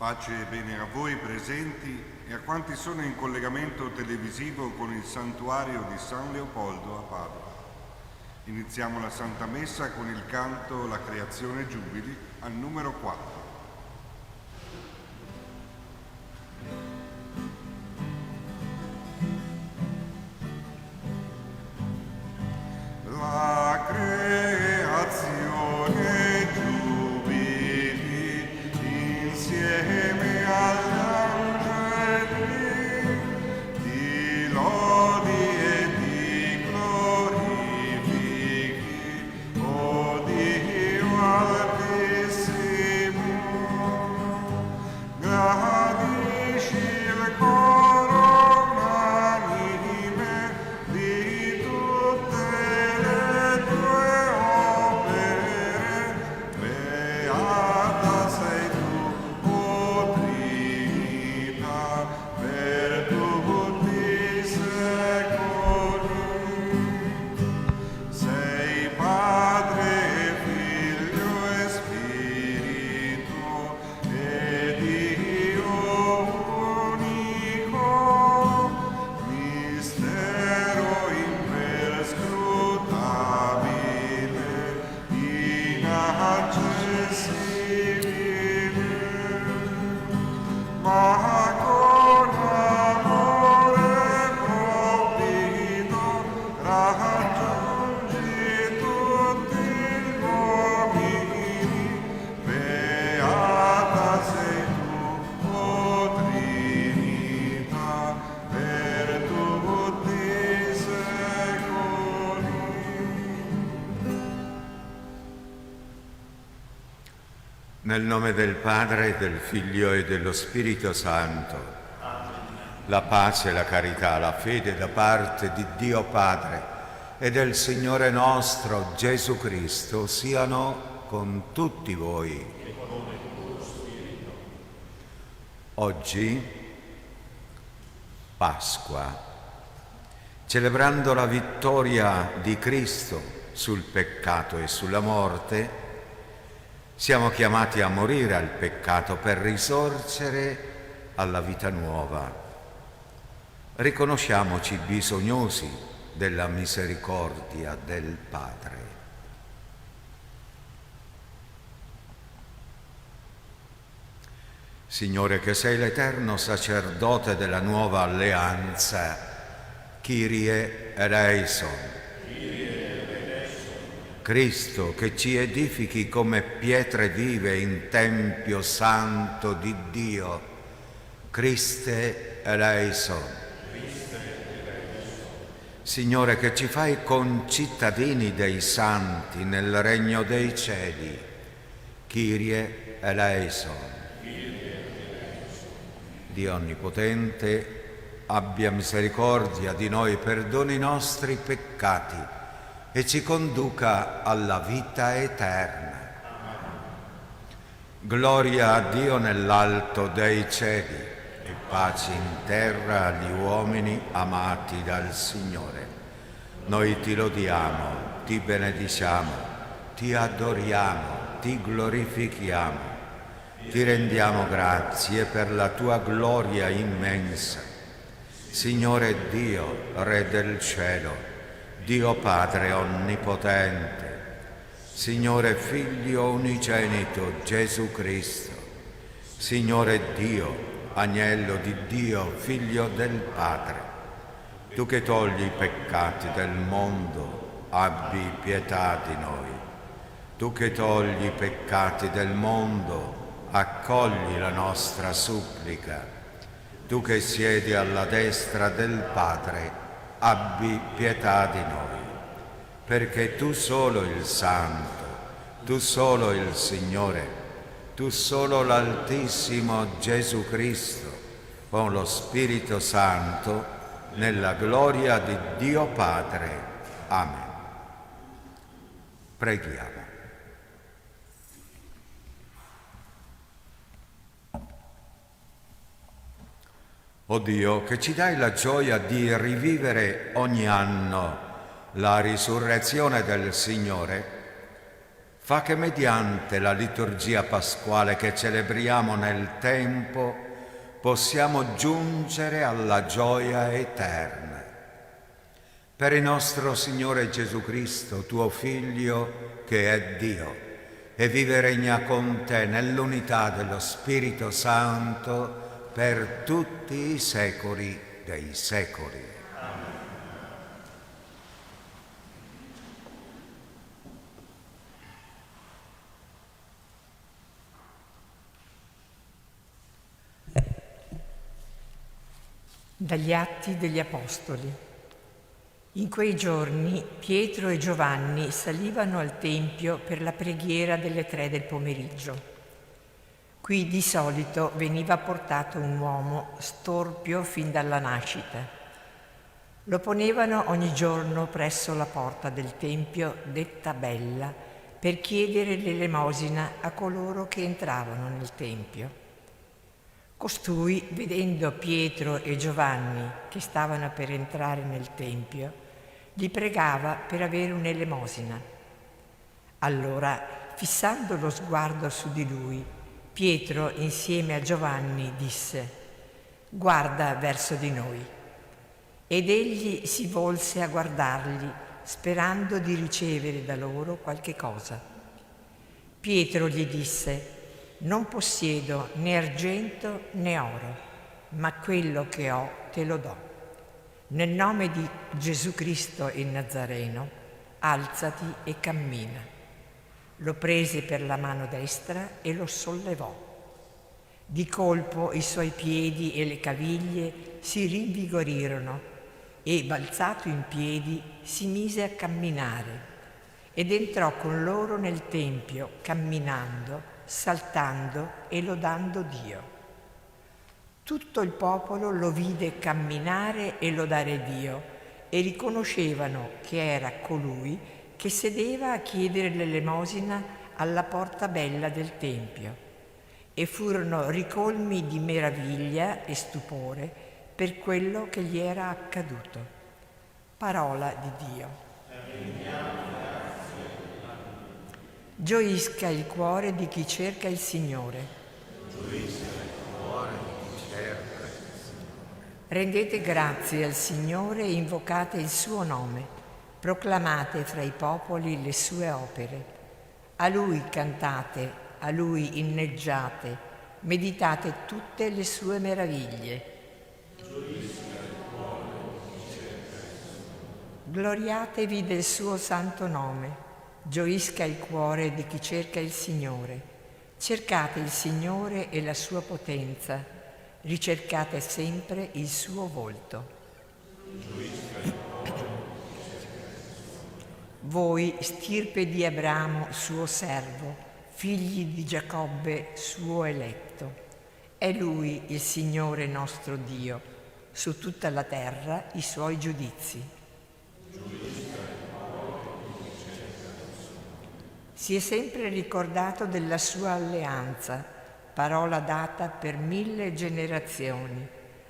Pace e bene a voi presenti e a quanti sono in collegamento televisivo con il santuario di San Leopoldo a Padova. Iniziamo la Santa Messa con il canto La Creazione Giubili al numero 4. La creazione giubili insieme agli angeli, ti lodi e ti glorifichi, o Dio altissimo. Gradisci il coro unanime di tutte le tue opere, beata sei tu, o Trinità, per tutti i secoli. Sei Padre, Figlio e Spirito, e Dio unico, mistero imperscrutabile, inaccessibile, ma con amore provvido raggiungi tutti gli uomini. Beata sei tu, o Trinità, per tutti i secoli. Nel nome del Padre, del Figlio e dello Spirito Santo. La pace, la carità, la fede da parte di Dio Padre e del Signore nostro Gesù Cristo siano con tutti voi. Oggi, Pasqua, celebrando la vittoria di Cristo sul peccato e sulla morte, siamo chiamati a morire al peccato per risorgere alla vita nuova. Riconosciamoci bisognosi della misericordia del Padre. Signore, che sei l'eterno sacerdote della nuova alleanza, Kyrie eleison. Cristo, che ci edifichi come pietre vive in Tempio Santo di Dio, Christe eleison. Signore, che ci fai concittadini dei santi nel regno dei cieli, Kyrie eleison. Dio Onnipotente, abbia misericordia di noi, perdoni i nostri peccati e ci conduca alla vita eterna. Gloria a Dio nell'alto dei cieli e pace in terra agli uomini amati dal Signore. Noi ti lodiamo, ti benediciamo, ti adoriamo, ti glorifichiamo, ti rendiamo grazie per la tua gloria immensa. Signore Dio, Re del cielo, Dio Padre Onnipotente, Signore Figlio Unigenito Gesù Cristo, Signore Dio, Agnello di Dio, Figlio del Padre, tu che togli i peccati del mondo, abbi pietà di noi. Tu che togli i peccati del mondo, accogli la nostra supplica. Tu che siedi alla destra del Padre, abbi pietà di noi, perché tu solo il Santo, tu solo il Signore, tu solo l'Altissimo Gesù Cristo, con lo Spirito Santo, nella gloria di Dio Padre. Amen. Preghiamo. O Dio, che ci dai la gioia di rivivere ogni anno la risurrezione del Signore, fa che mediante la liturgia pasquale che celebriamo nel tempo possiamo giungere alla gioia eterna. Per il nostro Signore Gesù Cristo, tuo Figlio, che è Dio, e vive e regna con te nell'unità dello Spirito Santo per tutti i secoli dei secoli. Dagli Atti degli Apostoli. In quei giorni Pietro e Giovanni salivano al Tempio per la preghiera delle 3 del pomeriggio. Qui di solito veniva portato un uomo storpio fin dalla nascita. Lo ponevano ogni giorno presso la porta del Tempio, detta Bella, per chiedere l'elemosina a coloro che entravano nel Tempio. Costui, vedendo Pietro e Giovanni che stavano per entrare nel Tempio, li pregava per avere un'elemosina. Allora, fissando lo sguardo su di lui, Pietro insieme a Giovanni disse: «Guarda verso di noi». Ed egli si volse a guardarli, sperando di ricevere da loro qualche cosa. Pietro gli disse: «Non possiedo né argento né oro, ma quello che ho te lo do. Nel nome di Gesù Cristo il Nazareno, alzati e cammina». Lo prese per la mano destra e lo sollevò. Di colpo i suoi piedi e le caviglie si rinvigorirono e, balzato in piedi, si mise a camminare ed entrò con loro nel Tempio, camminando, saltando e lodando Dio. Tutto il popolo lo vide camminare e lodare Dio e riconoscevano che era colui che sedeva a chiedere l'elemosina alla porta bella del Tempio, e furono ricolmi di meraviglia e stupore per quello che gli era accaduto. Parola di Dio. Gioisca il cuore di chi cerca il Signore. Gioisca il cuore di chi cerca il Signore. Rendete grazie al Signore e invocate il suo nome. Proclamate fra i popoli le sue opere. A Lui cantate, a Lui inneggiate, meditate tutte le sue meraviglie. Gioisca il cuore di chi cerca il Signore. Gloriatevi del suo santo nome. Gioisca il cuore di chi cerca il Signore. Cercate il Signore e la sua potenza. Ricercate sempre il suo volto. Voi, stirpe di Abramo, suo servo, figli di Giacobbe, suo eletto. È Lui il Signore nostro Dio, su tutta la terra i suoi giudizi. Si è sempre ricordato della sua alleanza, parola data per 1000 generazioni,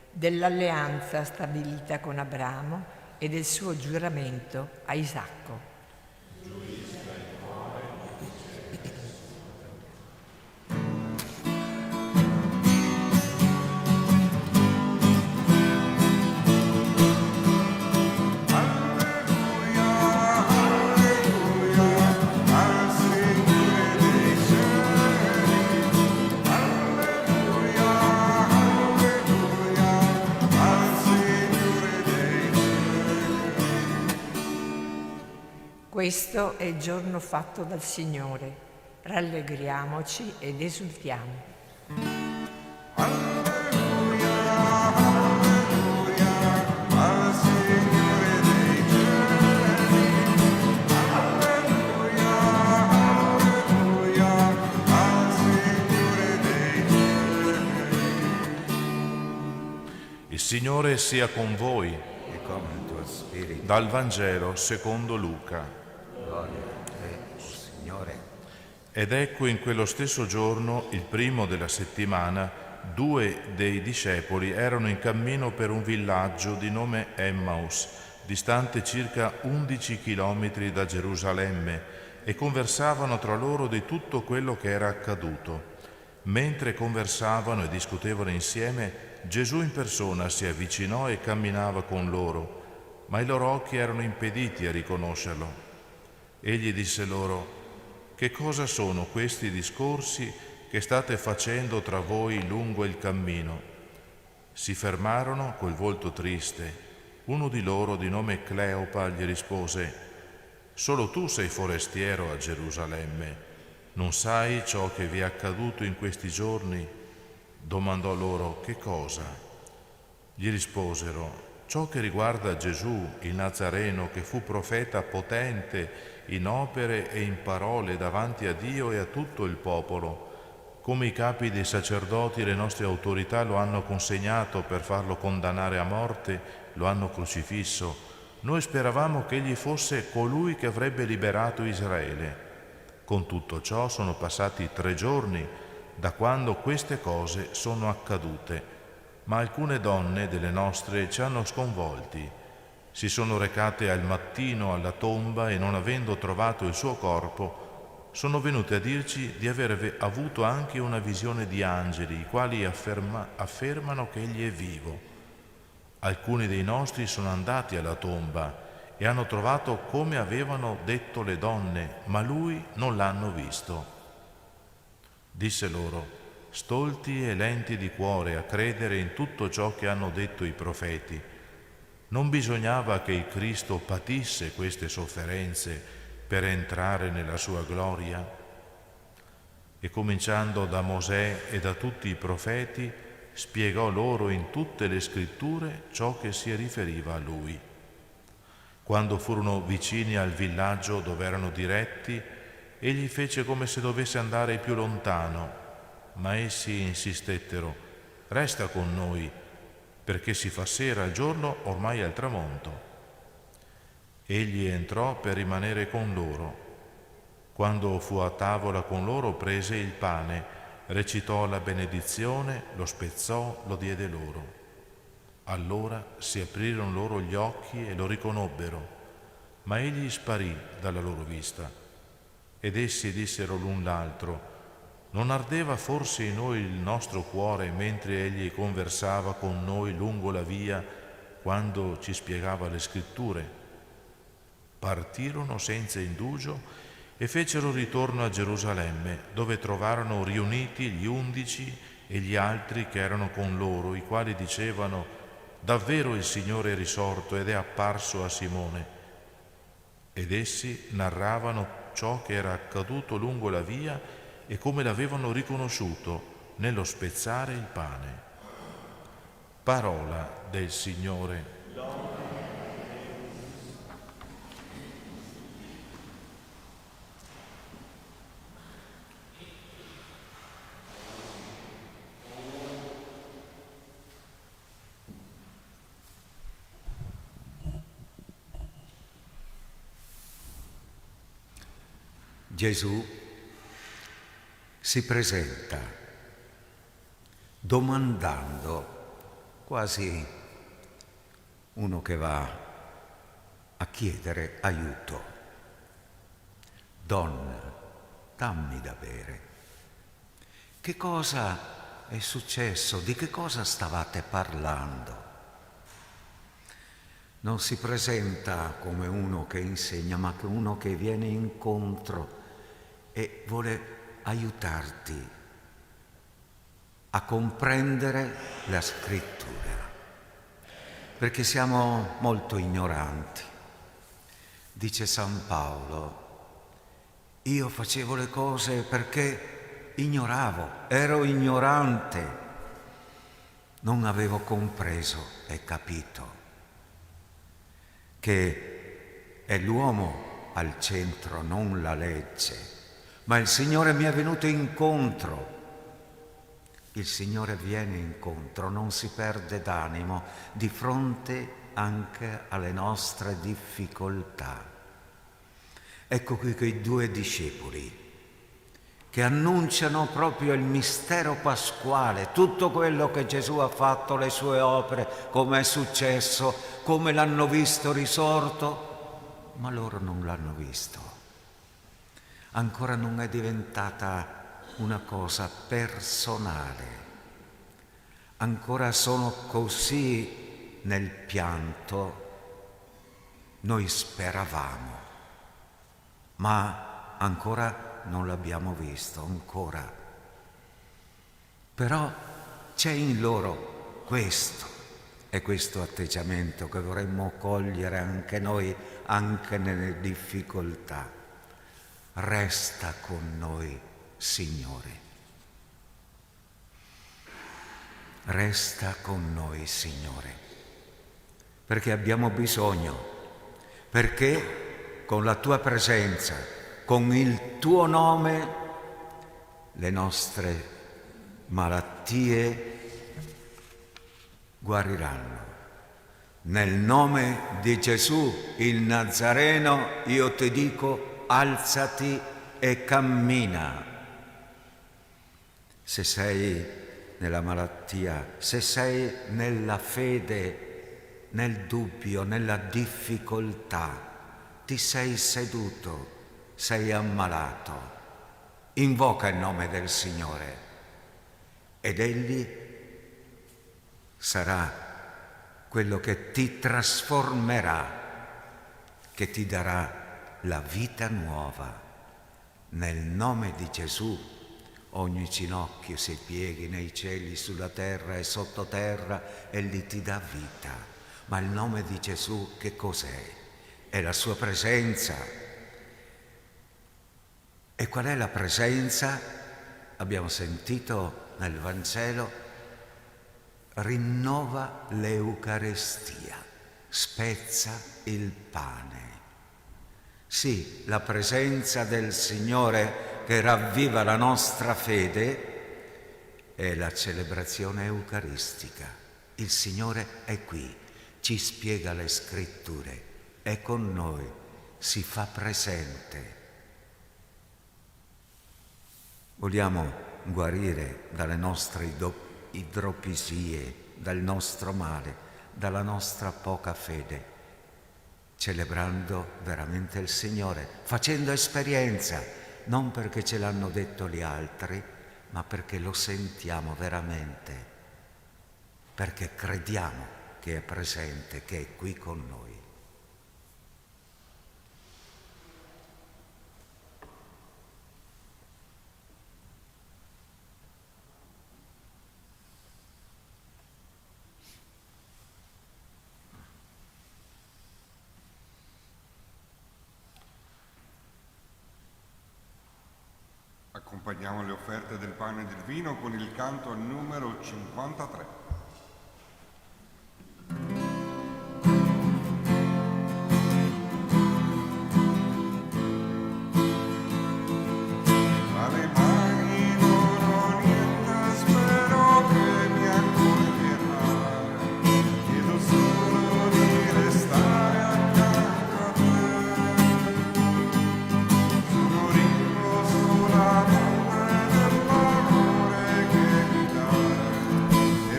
dell'alleanza stabilita con Abramo e del suo giuramento a Isacco. Questo è il giorno fatto dal Signore. Rallegriamoci ed esultiamo. Il Signore sia con voi. E con il tuo spirito. Dal Vangelo secondo Luca. Gloria a te, Signore. Ed ecco, in quello stesso giorno, il primo della settimana, 2 dei discepoli erano in cammino per un villaggio di nome Emmaus, distante circa 11 chilometri da Gerusalemme, e conversavano tra loro di tutto quello che era accaduto. Mentre conversavano e discutevano insieme, Gesù in persona si avvicinò e camminava con loro, ma i loro occhi erano impediti a riconoscerlo. Egli disse loro: «Che cosa sono questi discorsi che state facendo tra voi lungo il cammino?» Si fermarono col volto triste. Uno di loro, di nome Cleopa, gli rispose: «Solo tu sei forestiero a Gerusalemme. Non sai ciò che vi è accaduto in questi giorni?» Domandò loro: «Che cosa?» Gli risposero: «Ciò che riguarda Gesù, il Nazareno, che fu profeta potente in opere e in parole davanti a Dio e a tutto il popolo. Come i capi dei sacerdoti e le nostre autorità lo hanno consegnato per farlo condannare a morte, lo hanno crocifisso. Noi speravamo che egli fosse colui che avrebbe liberato Israele. Con tutto ciò sono passati 3 giorni da quando queste cose sono accadute, ma alcune donne delle nostre ci hanno sconvolti. Si sono recate al mattino alla tomba e, non avendo trovato il suo corpo, sono venute a dirci di aver avuto anche una visione di angeli, i quali affermano che egli è vivo. Alcuni dei nostri sono andati alla tomba e hanno trovato come avevano detto le donne, ma lui non l'hanno visto». Disse loro: «Stolti e lenti di cuore a credere in tutto ciò che hanno detto i profeti. Non bisognava che il Cristo patisse queste sofferenze per entrare nella sua gloria?» E cominciando da Mosè e da tutti i profeti, spiegò loro in tutte le scritture ciò che si riferiva a lui. Quando furono vicini al villaggio dove erano diretti, egli fece come se dovesse andare più lontano, ma essi insistettero: «Resta con noi, perché si fa sera, il giorno ormai è al tramonto». Egli entrò per rimanere con loro. Quando fu a tavola con loro, prese il pane, recitò la benedizione, lo spezzò, lo diede loro. Allora si aprirono loro gli occhi e lo riconobbero, ma egli sparì dalla loro vista. Ed essi dissero l'un l'altro: «Non ardeva forse in noi il nostro cuore mentre egli conversava con noi lungo la via, quando ci spiegava le scritture?» Partirono senza indugio e fecero ritorno a Gerusalemme, dove trovarono riuniti gli 11 e gli altri che erano con loro, i quali dicevano: «Davvero il Signore è risorto ed è apparso a Simone». Ed essi narravano ciò che era accaduto lungo la via e come l'avevano riconosciuto nello spezzare il pane. Parola del Signore. Gesù si presenta domandando, quasi uno che va a chiedere aiuto: «Donna, dammi da bere». Che cosa è successo? Di che cosa stavate parlando? Non si presenta come uno che insegna, ma come uno che viene incontro e vuole aiutarti a comprendere la scrittura, perché siamo molto ignoranti. Dice San Paolo: «Io facevo le cose perché ignoravo, ero ignorante, non avevo compreso e capito che è l'uomo al centro, non la legge, ma il Signore mi è venuto incontro». Il Signore viene incontro, non si perde d'animo di fronte anche alle nostre difficoltà. Ecco qui quei 2 discepoli che annunciano proprio il mistero pasquale, tutto quello che Gesù ha fatto, le sue opere, come è successo, come l'hanno visto risorto, ma loro non l'hanno visto. ancora non è diventata una cosa personale, ancora sono così nel pianto, noi speravamo, ma ancora non l'abbiamo visto, ancora. Però c'è in loro questo atteggiamento che vorremmo cogliere anche noi, anche nelle difficoltà. Resta con noi, Signore. Resta con noi, Signore, perché abbiamo bisogno, perché con la Tua presenza, con il Tuo nome, le nostre malattie guariranno. Nel nome di Gesù il Nazareno io ti dico: alzati e cammina. Se sei nella malattia, se sei nella fede, nel dubbio, nella difficoltà, ti sei seduto, sei ammalato, invoca il nome del Signore ed Egli sarà quello che ti trasformerà, che ti darà la vita nuova. Nel nome di Gesù ogni ginocchio si pieghi nei cieli, sulla terra e sottoterra, Egli ti dà vita. Ma il nome di Gesù che cos'è? È la sua presenza. E qual è la presenza? Abbiamo sentito nel Vangelo: rinnova l'Eucarestia, spezza il pane. Sì, la presenza del Signore che ravviva la nostra fede è la celebrazione eucaristica. Il Signore è qui, ci spiega le Scritture, è con noi, si fa presente. Vogliamo guarire dalle nostre idropisie, dal nostro male, dalla nostra poca fede, celebrando veramente il Signore, facendo esperienza, non perché ce l'hanno detto gli altri, ma perché lo sentiamo veramente, perché crediamo che è presente, che è qui con noi. Accompagniamo le offerte del pane e del vino con il canto numero 53.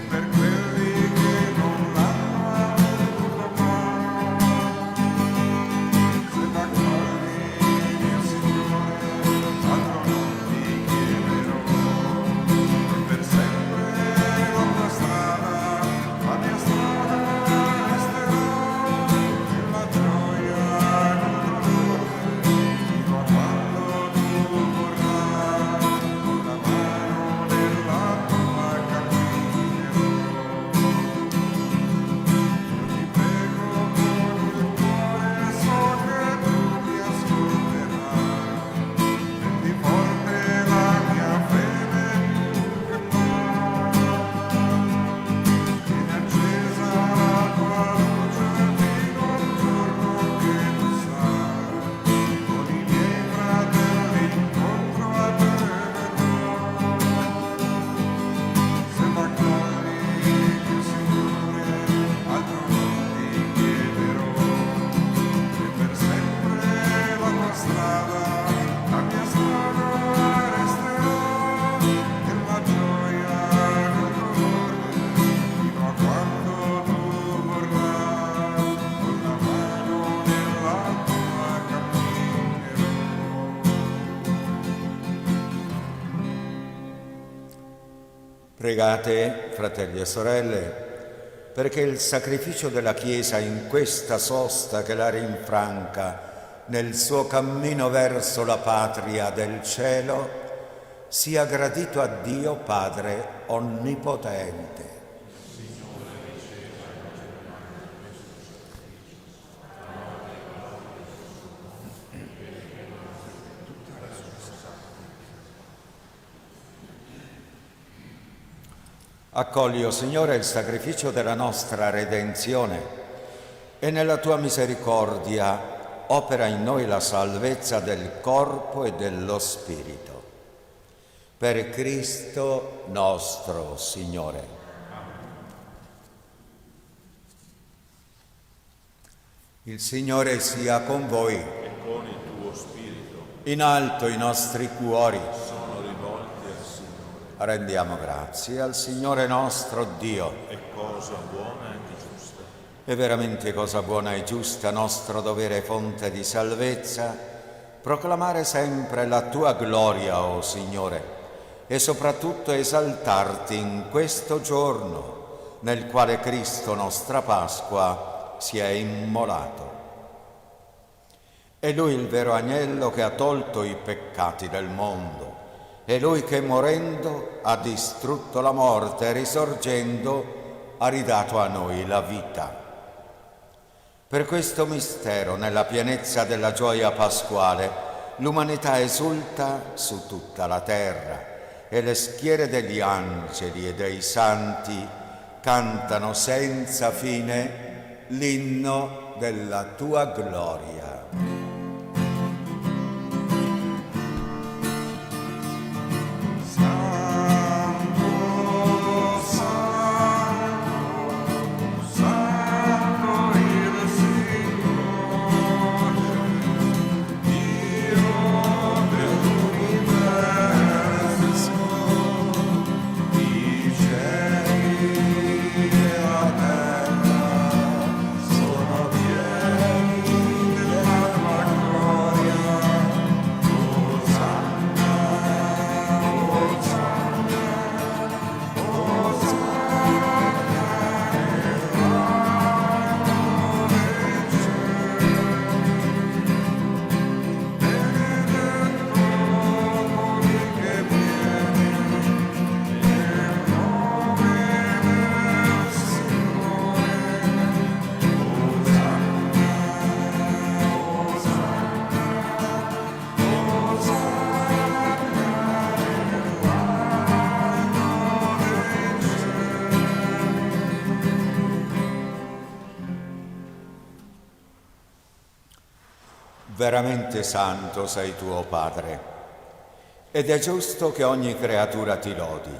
Per Pregate, fratelli e sorelle, perché il sacrificio della Chiesa in questa sosta che la rinfranca nel suo cammino verso la patria del cielo sia gradito a Dio Padre Onnipotente. Accogli, o Signore, il sacrificio della nostra redenzione e nella tua misericordia opera in noi la salvezza del corpo e dello spirito. Per Cristo nostro Signore. Il Signore sia con voi. E con il tuo spirito. In alto i nostri cuori. Sono rivolti al Signore. Rendiamo grazie al Signore nostro Dio. È cosa buona e giusta. È veramente cosa buona e giusta, nostro dovere e fonte di salvezza, proclamare sempre la tua gloria, o Signore, e soprattutto esaltarti in questo giorno nel quale Cristo, nostra Pasqua, si è immolato. È Lui il vero agnello che ha tolto i peccati del mondo. È Lui che morendo ha distrutto la morte e risorgendo ha ridato a noi la vita. Per questo mistero, nella pienezza della gioia pasquale, l'umanità esulta su tutta la terra e le schiere degli angeli e dei santi cantano senza fine l'inno della tua gloria. Veramente santo sei tu, o Padre, ed è giusto che ogni creatura ti lodi.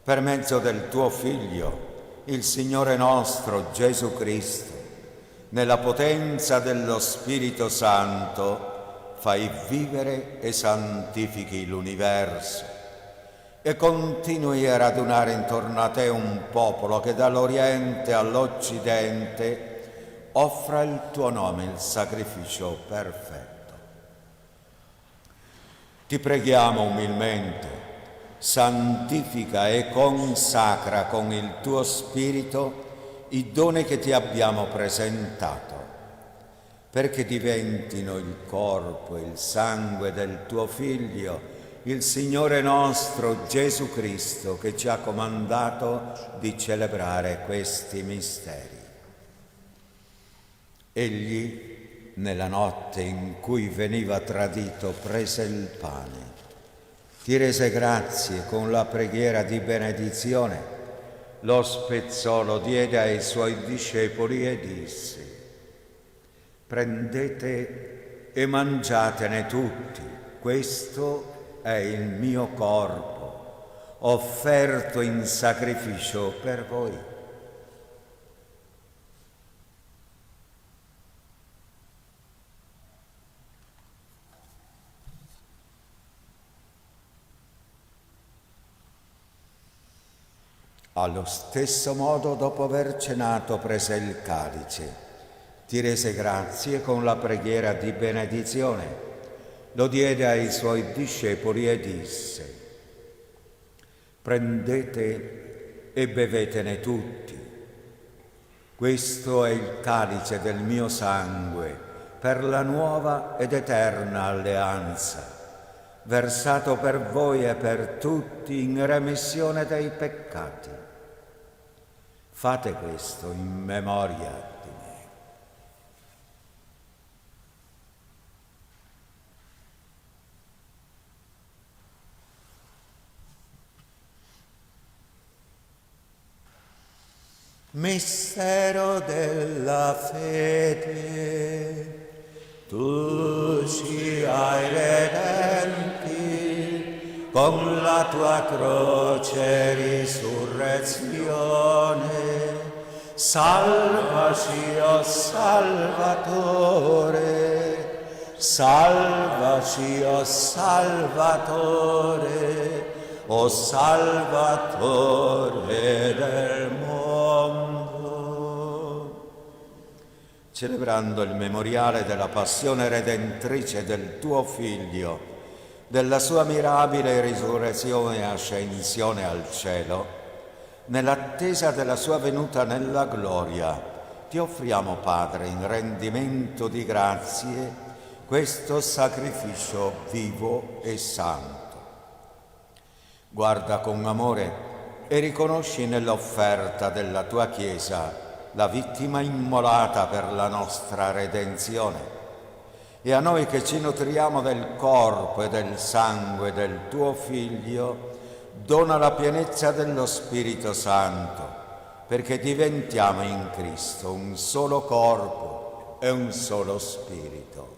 Per mezzo del tuo Figlio, il Signore nostro Gesù Cristo, nella potenza dello Spirito Santo, fai vivere e santifichi l'universo e continui a radunare intorno a te un popolo che dall'Oriente all'Occidente offra il tuo nome il sacrificio perfetto. Ti preghiamo umilmente, santifica e consacra con il tuo Spirito i doni che ti abbiamo presentato, perché diventino il corpo e il sangue del tuo Figlio, il Signore nostro Gesù Cristo, che ci ha comandato di celebrare questi misteri. Egli, nella notte in cui veniva tradito, prese il pane, ti rese grazie con la preghiera di benedizione, lo spezzò, lo diede ai suoi discepoli e disse: prendete e mangiatene tutti, questo è il mio corpo, offerto in sacrificio per voi. Allo stesso modo, dopo aver cenato, prese il calice, ti rese grazie con la preghiera di benedizione, lo diede ai suoi discepoli e disse: Prendete e bevetene tutti. Questo è il calice del mio sangue per la nuova ed eterna alleanza, versato per voi e per tutti in remissione dei peccati. Fate questo in memoria di me. Mistero della fede. Tu ci hai redenti con la tua croce e risurrezione. Salvaci, o Salvatore, salvaci, o Salvatore, o Salvatore del mondo. Celebrando il memoriale della passione redentrice del tuo Figlio, della sua mirabile risurrezione e ascensione al cielo, nell'attesa della sua venuta nella gloria, ti offriamo, Padre, in rendimento di grazie, questo sacrificio vivo e santo. Guarda con amore e riconosci nell'offerta della tua Chiesa la vittima immolata per la nostra redenzione, e a noi che ci nutriamo del corpo e del sangue del tuo Figlio, dona la pienezza dello Spirito Santo, perché diventiamo in Cristo un solo corpo e un solo Spirito.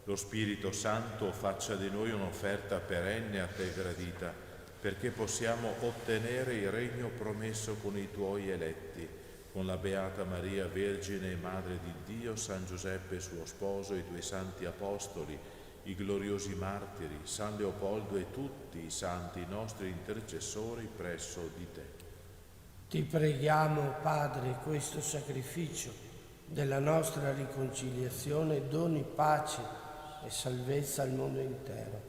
Lo Spirito Santo faccia di noi un'offerta perenne a te gradita, perché possiamo ottenere il regno promesso con i tuoi eletti, con la Beata Maria, Vergine e Madre di Dio, San Giuseppe suo sposo, i tuoi santi apostoli, i gloriosi martiri, San Leopoldo e tutti i santi nostri intercessori presso di te. Ti preghiamo, Padre, questo sacrificio della nostra riconciliazione doni pace e salvezza al mondo intero.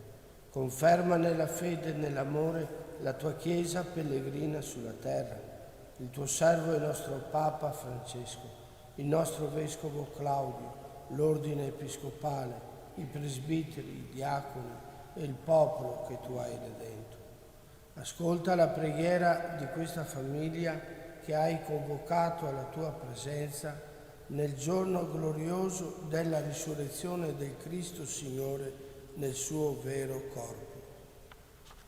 Conferma nella fede e nell'amore la tua Chiesa pellegrina sulla terra, il tuo servo e nostro Papa Francesco, il nostro Vescovo Claudio, l'ordine episcopale, i presbiteri, i diaconi e il popolo che tu hai redento. Ascolta la preghiera di questa famiglia che hai convocato alla tua presenza nel giorno glorioso della risurrezione del Cristo Signore nel suo vero corpo.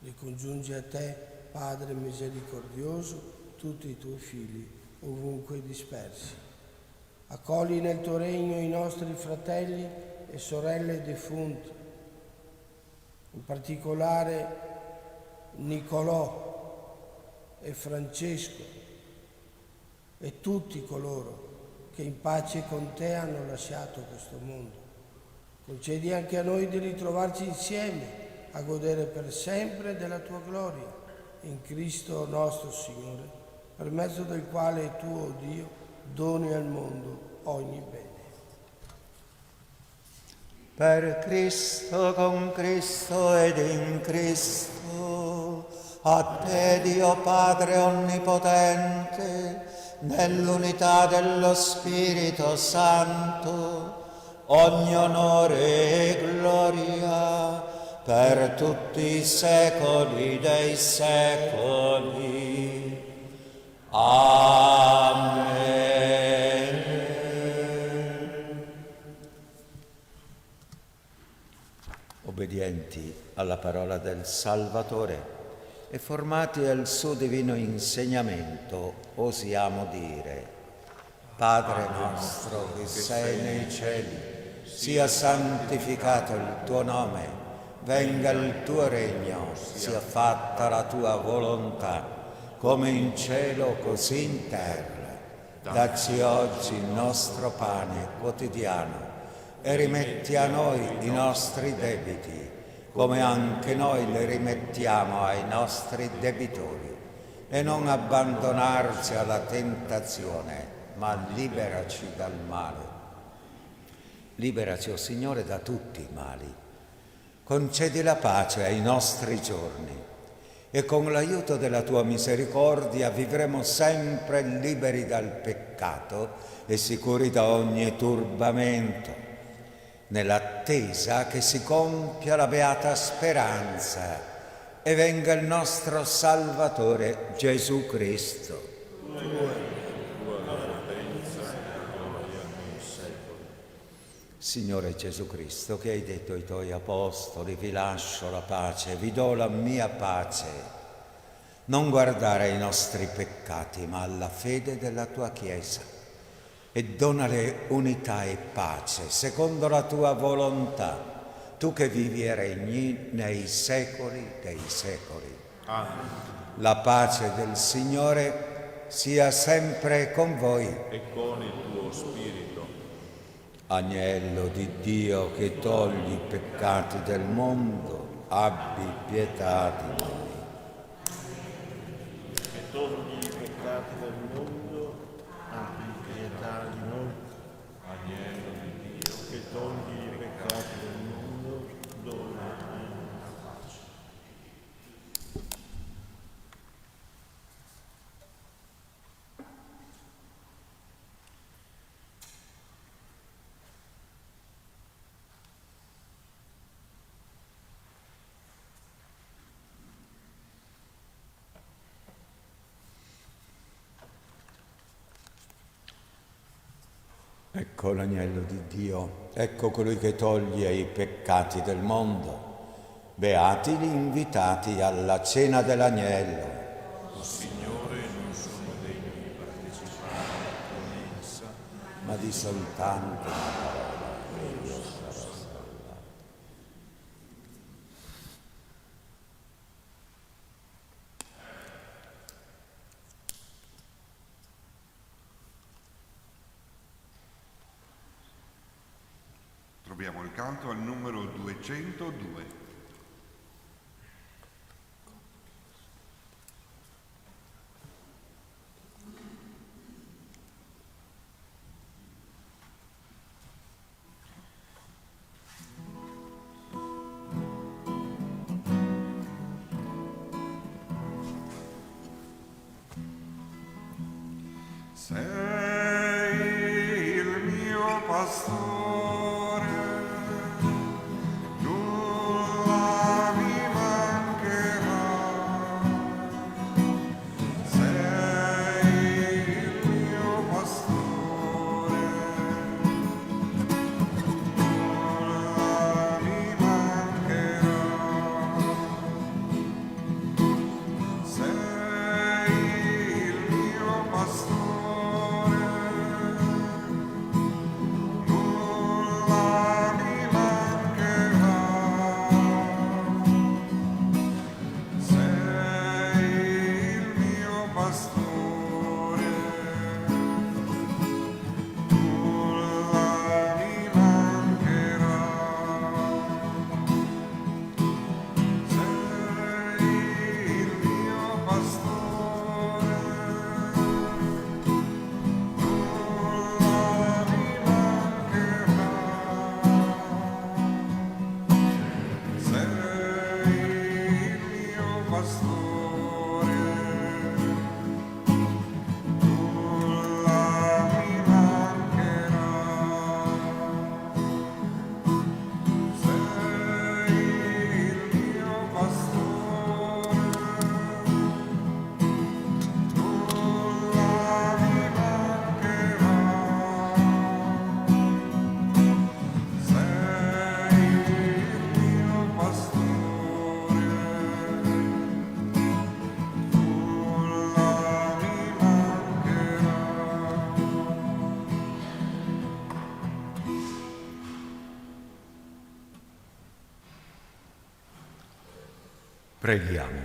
Ricongiungi a te, Padre misericordioso, tutti i tuoi figli, ovunque dispersi. Accogli nel tuo regno i nostri fratelli e sorelle defunti, in particolare Nicolò e Francesco e tutti coloro che in pace con te hanno lasciato questo mondo. Concedi anche a noi di ritrovarci insieme a godere per sempre della tua gloria, in Cristo nostro Signore, per mezzo del quale tu, o Dio, doni al mondo ogni bene. Per Cristo, con Cristo ed in Cristo, a te Dio Padre Onnipotente, nell'unità dello Spirito Santo, ogni onore e gloria per tutti i secoli dei secoli. Amen. Obbedienti alla parola del Salvatore e formati al suo divino insegnamento, osiamo dire: Padre nostro che sei nei cieli, sia santificato il tuo nome, venga il tuo regno, sia fatta la tua volontà, come in cielo così in terra. Dacci oggi il nostro pane quotidiano e rimetti a noi i nostri debiti, come anche noi li rimettiamo ai nostri debitori. E non abbandonarci alla tentazione, ma liberaci dal male. Liberaci, o Signore, da tutti i mali. Concedi la pace ai nostri giorni e con l'aiuto della tua misericordia vivremo sempre liberi dal peccato e sicuri da ogni turbamento, nell'attesa che si compia la beata speranza e venga il nostro Salvatore Gesù Cristo. Signore Gesù Cristo, che hai detto ai tuoi apostoli: vi lascio la pace, vi do la mia pace, non guardare ai nostri peccati, ma alla fede della tua Chiesa, e donale unità e pace, secondo la tua volontà, tu che vivi e regni nei secoli dei secoli. Amen. La pace del Signore sia sempre con voi. E con il tuo spirito. Agnello di Dio che togli i peccati del mondo, abbi pietà di noi. Che togli i peccati del mondo, abbi pietà di noi. Agnello di Dio, Che togli i peccati del mondo, dona la pace. Ecco l'agnello di Dio, ecco colui che toglie i peccati del mondo. Beati gli invitati alla cena dell'agnello. O Signore, non sono degno di partecipare alla tua mensa, Ma di soltanto una parola e io sarò salvato. Troviamo il canto al numero 202. Sei il mio pastore, nulla mi mancherà. Sei il mio pastore, nulla mi mancherà. Sei il mio pastore. Preghiamo.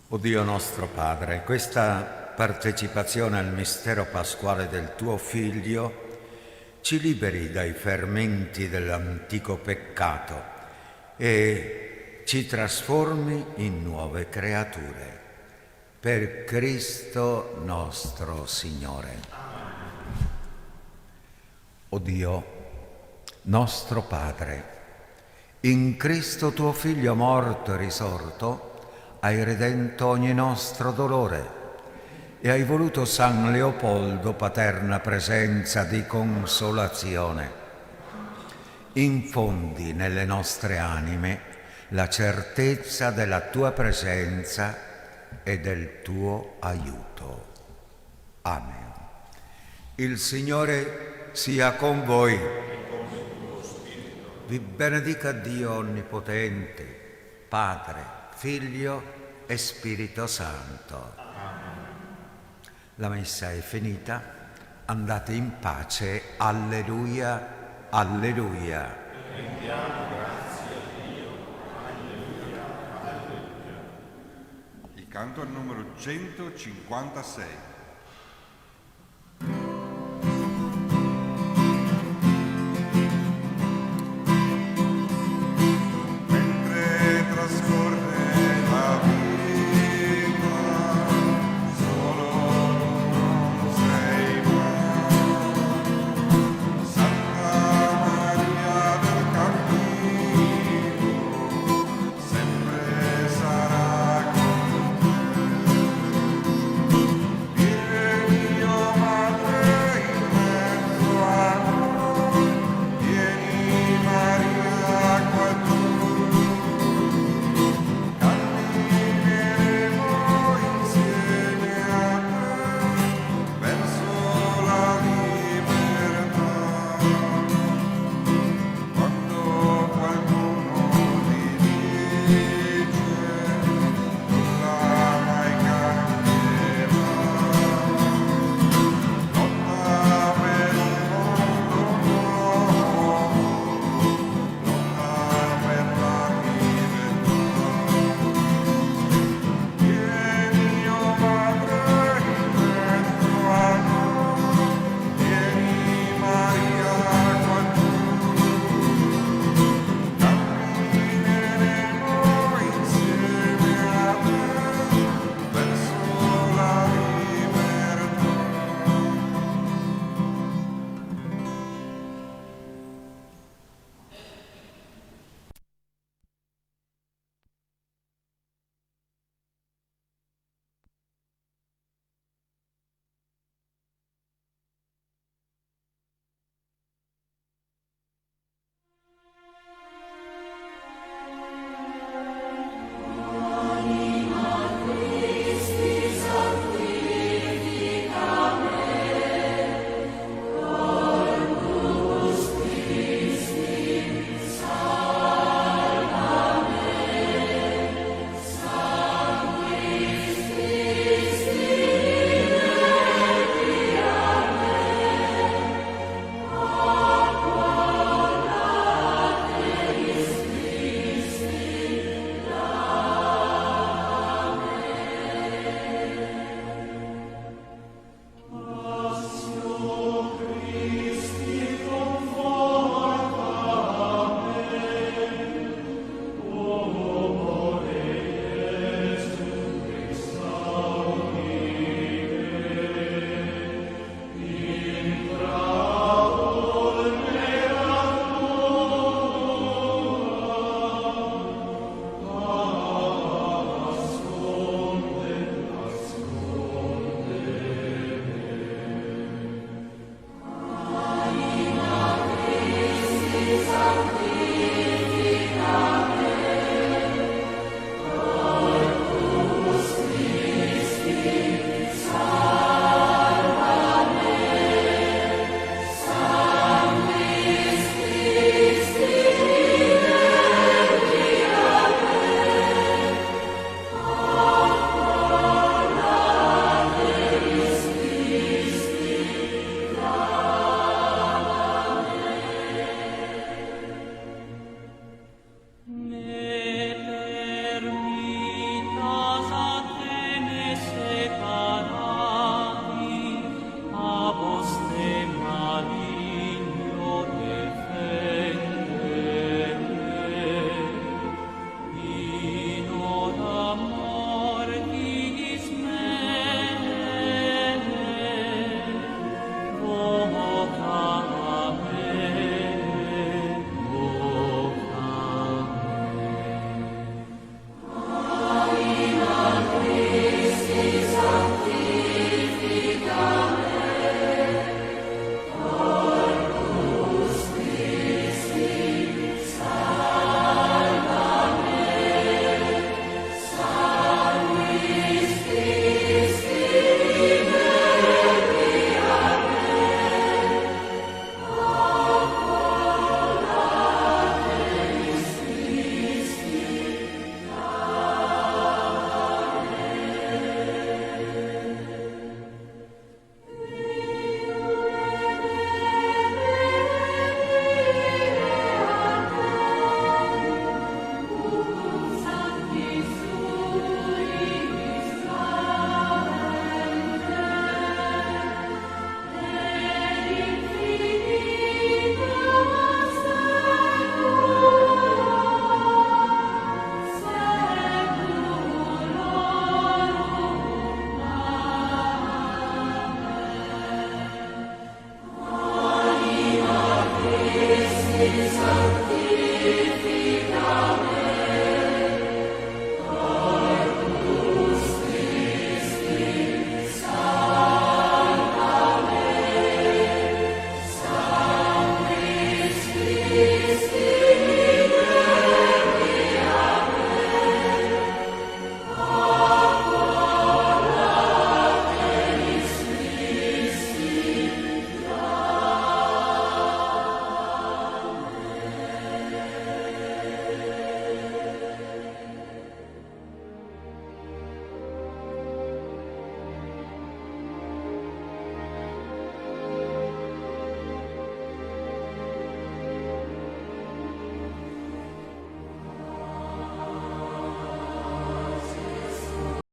O Dio nostro Padre, questa partecipazione al mistero pasquale del tuo Figlio ci liberi dai fermenti dell'antico peccato e ci trasformi in nuove creature. Per Cristo nostro Signore. O Dio, Nostro Padre, in Cristo tuo Figlio morto e risorto, hai redento ogni nostro dolore e hai voluto San Leopoldo, paterna presenza di consolazione. Infondi nelle nostre anime la certezza della tua presenza e del tuo aiuto. Amen. Il Signore sia con voi. Vi benedica Dio Onnipotente, Padre, Figlio e Spirito Santo. La messa è finita, andate in pace, alleluia, alleluia. Rendiamo grazie a Dio, alleluia, alleluia. Il canto al numero 156.